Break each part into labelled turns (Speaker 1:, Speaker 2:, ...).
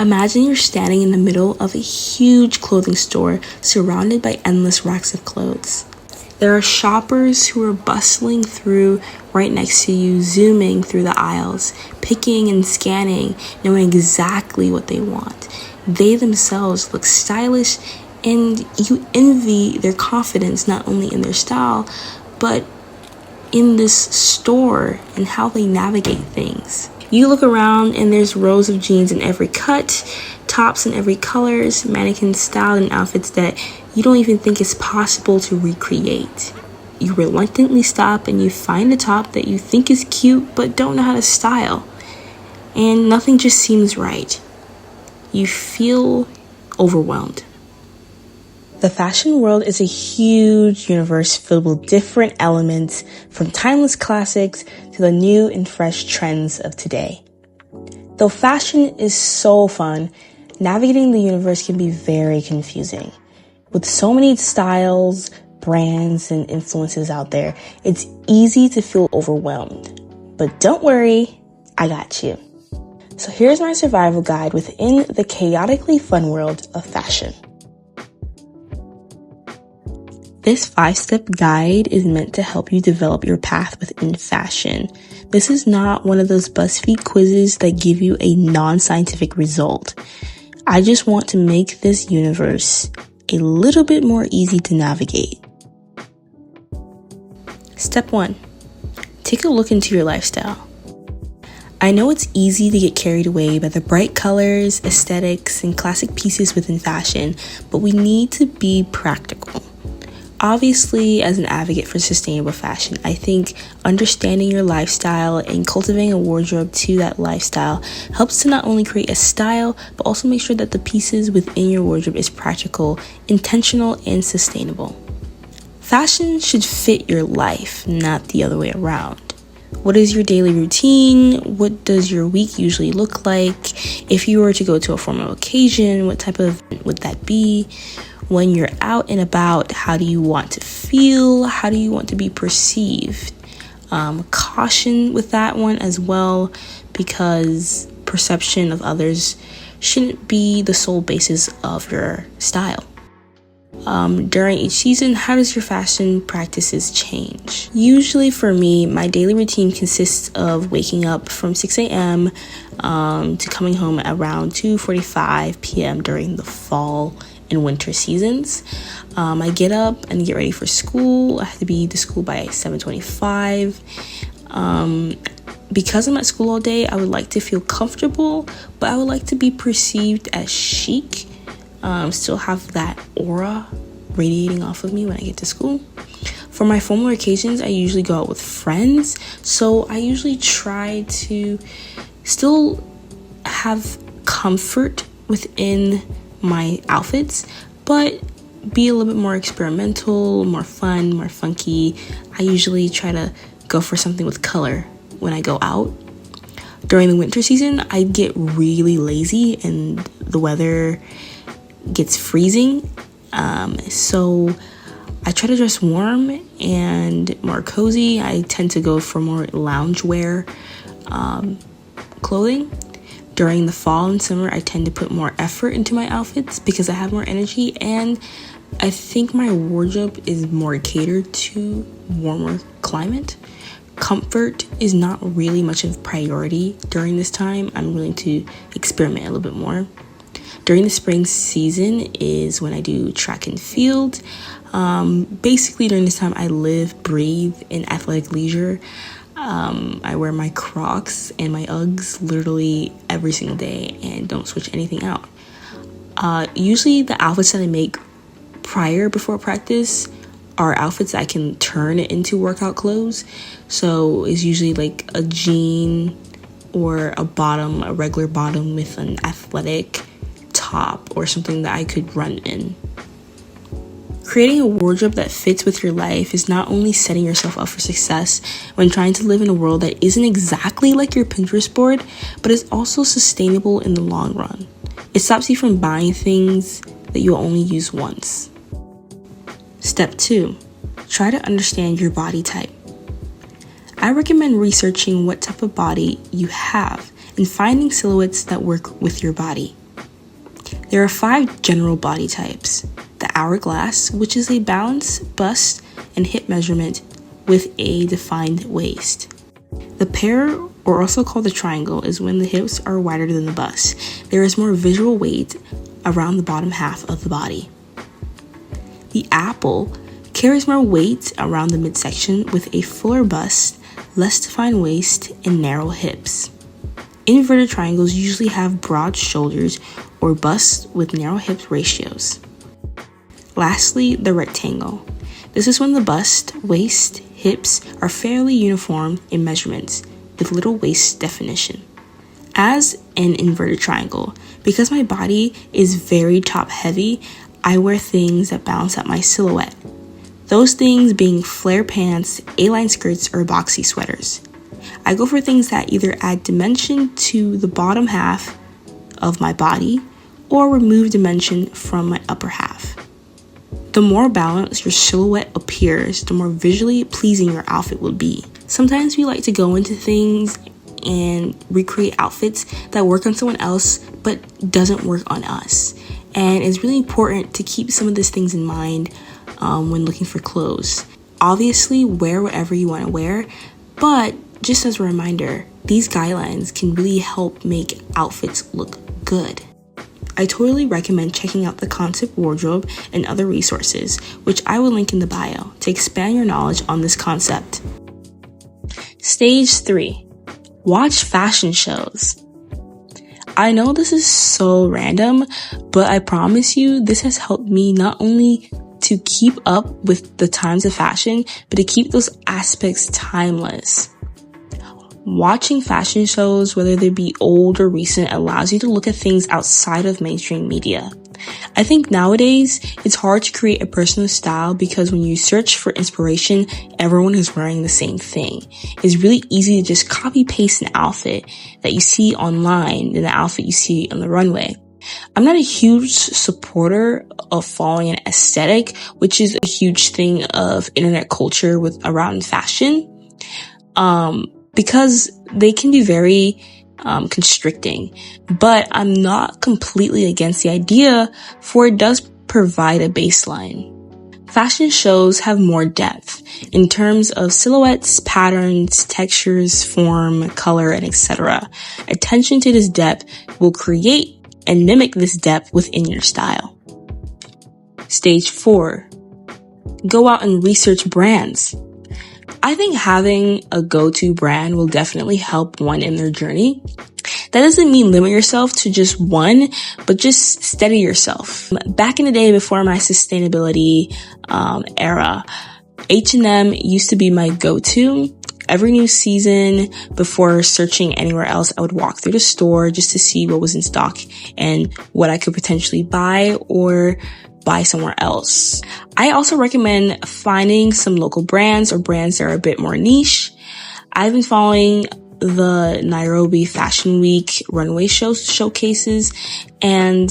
Speaker 1: Imagine you're standing in the middle of a huge clothing store surrounded by endless racks of clothes. There are shoppers who are bustling through right next to you, zooming through the aisles, picking and scanning, knowing exactly what they want. They themselves look stylish, and you envy their confidence not only in their style, but in this store and how they navigate things. You look around and there's rows of jeans in every cut, tops in every colors, mannequins styled in outfits that you don't even think it's possible to recreate. You reluctantly stop and you find a top that you think is cute but don't know how to style. And nothing just seems right. You feel overwhelmed. The fashion world is a huge universe filled with different elements, from timeless classics to the new and fresh trends of today. Though fashion is so fun, navigating the universe can be very confusing. With so many styles, brands, and influences out there, it's easy to feel overwhelmed. But don't worry, I got you. So here's my survival guide within the chaotically fun world of fashion. This 5-step guide is meant to help you develop your path within fashion. This is not one of those BuzzFeed quizzes that give you a non-scientific result. I just want to make this universe a little bit more easy to navigate. Step 1. Take a look into your lifestyle. I know it's easy to get carried away by the bright colors, aesthetics, and classic pieces within fashion, but we need to be practical. Obviously, as an advocate for sustainable fashion, I think understanding your lifestyle and cultivating a wardrobe to that lifestyle helps to not only create a style, but also make sure that the pieces within your wardrobe is practical, intentional, and sustainable. Fashion should fit your life, not the other way around. What is your daily routine? What does your week usually look like? If you were to go to a formal occasion, what type of event would that be? When you're out and about, how do you want to feel? How do you want to be perceived? Caution with that one as well, because perception of others shouldn't be the sole basis of your style. During each season, how does your fashion practices change? Usually for me, my daily routine consists of waking up from 6 a.m. To coming home at around 2:45 p.m. during the fall and winter seasons. I get up and get ready for school. I have to be to school by 7:25. Because I'm at school all day, I would like to feel comfortable, but I would like to be perceived as chic. Still have that aura radiating off of me when I get to school. For my formal occasions, I usually go out with friends, so I usually try to still have comfort within my outfits, but be a little bit more experimental, more fun, more funky. I usually try to go for something with color when I go out. During the winter season, I get really lazy and the weather gets freezing. So I try to dress warm and more cozy. I tend to go for more loungewear clothing. During the fall and summer, I tend to put more effort into my outfits because I have more energy, and I think my wardrobe is more catered to warmer climate. Comfort is not really much of a priority during this time. I'm willing to experiment a little bit more. During the spring season is when I do track and field. Basically during this time, I live, breathe in athletic leisure. I wear my Crocs and my Uggs literally every single day and don't switch anything out. Usually the outfits that I make before practice are outfits that I can turn into workout clothes. So it's usually like a jean or a regular bottom with an athletic top or something that I could run in. Creating a wardrobe that fits with your life is not only setting yourself up for success when trying to live in a world that isn't exactly like your Pinterest board, but is also sustainable in the long run. It stops you from buying things that you'll only use once. Step 2. Try to understand your body type. I recommend researching what type of body you have and finding silhouettes that work with your body. There are 5 general body types. The hourglass, which is a balanced bust and hip measurement with a defined waist. The pear, or also called the triangle, is when the hips are wider than the bust. There is more visual weight around the bottom half of the body. The apple carries more weight around the midsection with a fuller bust, less defined waist, and narrow hips. Inverted triangles usually have broad shoulders or busts with narrow hip ratios. Lastly, the rectangle. This is when the bust, waist, hips are fairly uniform in measurements, with little waist definition. As an inverted triangle, because my body is very top heavy, I wear things that balance out my silhouette. Those things being flare pants, A-line skirts, or boxy sweaters. I go for things that either add dimension to the bottom half of my body or remove dimension from my upper half. The more balanced your silhouette appears, the more visually pleasing your outfit will be. Sometimes we like to go into things and recreate outfits that work on someone else but doesn't work on us. And it's really important to keep some of these things in mind when looking for clothes. Obviously, wear whatever you want to wear, but just as a reminder, these guidelines can really help make outfits look good. I totally recommend checking out the concept wardrobe and other resources, which I will link in the bio, to expand your knowledge on this concept. Stage 3. Watch fashion shows. I know this is so random, but I promise you this has helped me not only to keep up with the times of fashion, but to keep those aspects timeless. Watching fashion shows, whether they be old or recent, allows you to look at things outside of mainstream media. I think nowadays, it's hard to create a personal style because when you search for inspiration, everyone is wearing the same thing. It's really easy to just copy paste an outfit that you see online than the outfit you see on the runway. I'm not a huge supporter of following an aesthetic, which is a huge thing of internet culture around fashion. Because they can be very constricting, but I'm not completely against the idea, for it does provide a baseline. Fashion shows have more depth in terms of silhouettes, patterns, textures, form, color, and etc. Attention to this depth will create and mimic this depth within your style. Stage 4. Go out and research brands. I think having a go-to brand will definitely help one in their journey. That doesn't mean limit yourself to just one, but just steady yourself. Back in the day before my sustainability era, H&M used to be my go-to. Every new season, before searching anywhere else, I would walk through the store just to see what was in stock and what I could potentially buy or buy somewhere else. I also recommend finding some local brands or brands that are a bit more niche. I've been following the Nairobi Fashion Week runway showcases, and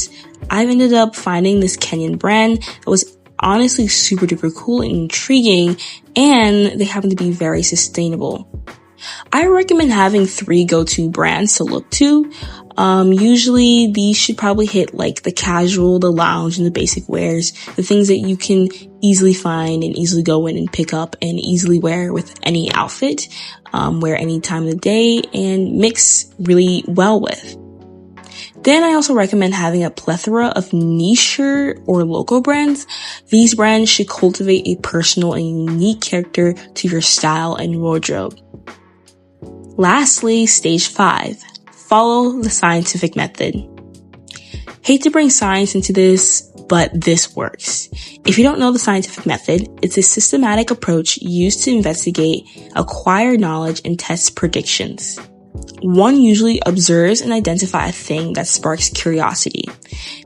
Speaker 1: I've ended up finding this Kenyan brand that was honestly super duper cool and intriguing, and they happen to be very sustainable. I recommend having 3 go-to brands to look to. Usually these should probably hit like the casual, the lounge, and the basic wears, the things that you can easily find and easily go in and pick up and easily wear with any outfit, wear any time of the day, and mix really well with. Then I also recommend having a plethora of niche or local brands. These brands should cultivate a personal and unique character to your style and wardrobe. Lastly, stage 5. Follow the scientific method. Hate to bring science into this, but this works. If you don't know the scientific method, it's a systematic approach used to investigate, acquire knowledge, and test predictions. One usually observes and identifies a thing that sparks curiosity,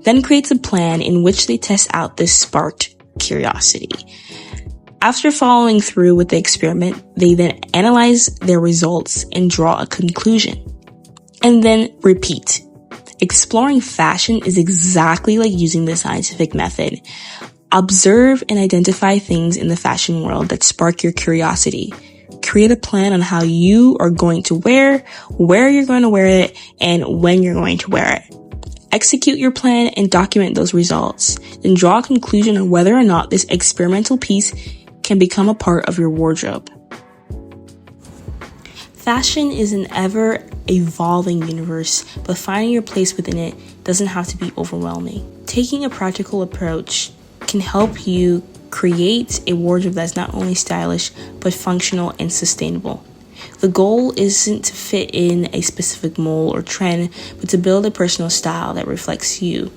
Speaker 1: then creates a plan in which they test out this sparked curiosity. After following through with the experiment, they then analyze their results and draw a conclusion. And then repeat. Exploring fashion is exactly like using the scientific method. Observe and identify things in the fashion world that spark your curiosity. Create a plan on how you are going to wear, where you're going to wear it, and when you're going to wear it. Execute your plan and document those results. Then draw a conclusion on whether or not this experimental piece can become a part of your wardrobe. Fashion is an ever-evolving universe, but finding your place within it doesn't have to be overwhelming. Taking a practical approach can help you create a wardrobe that's not only stylish, but functional and sustainable. The goal isn't to fit in a specific mold or trend, but to build a personal style that reflects you.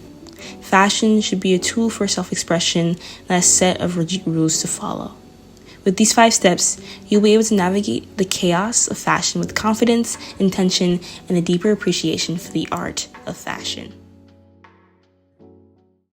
Speaker 1: Fashion should be a tool for self-expression, not a set of rigid rules to follow. With these 5 steps, you'll be able to navigate the chaos of fashion with confidence, intention, and a deeper appreciation for the art of fashion.